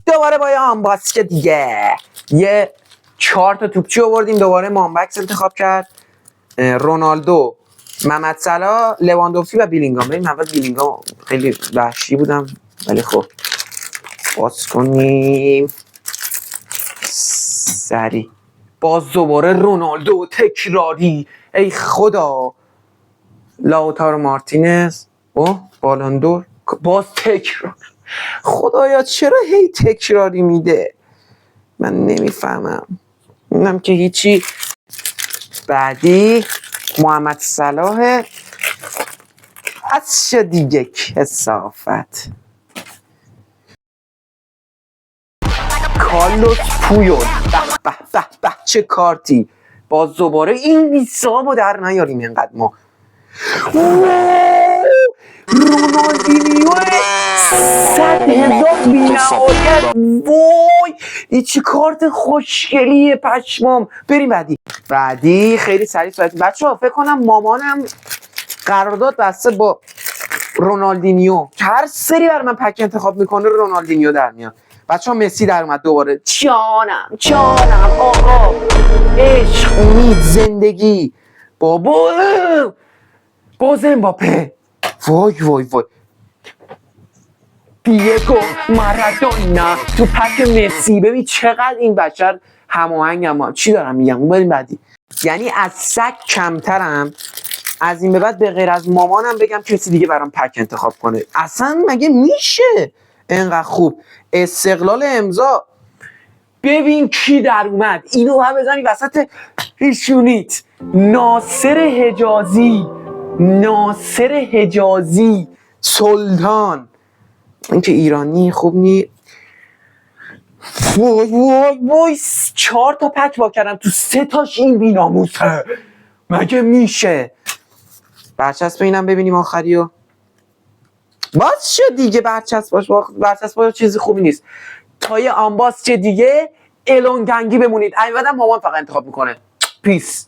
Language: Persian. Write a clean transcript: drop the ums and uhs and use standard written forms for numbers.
دوباره با یه آنباس که دیگه یه 4 تا توپچی آوردیم. دوباره مامبکس انتخاب کرد، رونالدو، محمد صلاح، لواندوفسکی و بیلینگام. ببین اول بیلینگام خیلی وحشی بودم ولی خب باز کنیم سری. باز دوباره رونالدو تکراری، ای خدا. لاوتارو مارتینز بالوندور باز تکرار. خدایا چرا هی تکراری میده؟ من نمیفهمم. اینم که هیچی. بعدی محمد صلاح. از چه دیگه کثافت. کارلوس پویول. به به به چه کارتی. باز دوباره این بیسابو در نیاریم اینقدر ما. رونالدینیو 100,000 بی‌نهایت. وای این چه کارت خوشگلیه پشمام. بریم بعدی خیلی سریع صورتی. بچه‌ها فکر کنم مامانم قرارداد بسته با رونالدینیو. هر سری برای من پک انتخاب میکنه رونالدینیو در میاد. بچه‌ها مسی در اومد دوباره. جانم آقا، عشق، امید، زندگی. بابا باز امباپه. وای دیگو مارادونا تو پک مسی. ببین چقدر این بشر هماهنگم. چی دارم میگم؟ بریم بعدی. یعنی از سگ کمترم. از این به بعد به غیر از مامانم بگم کسی دیگه برام پک انتخاب کنه. اصلا مگه میشه اینقدر خوب؟ استقلال امضا. ببین کی در اومد. اینو هم بزنی وسط ریشونیت. ناصر حجازی سلطان. این که ایرانی خوب نی. وای 4 تا پک وا کردم تو 3 تاش این بی‌ناموسه. مگه میشه؟ برچسب اینم ببینیم آخریو. باز چه دیگه برچسب چیزی خوبی نیست. تا یه آنباس چه دیگه الونگنگی بمونید. بعدم مامان فقط انتخاب میکنه. پیس.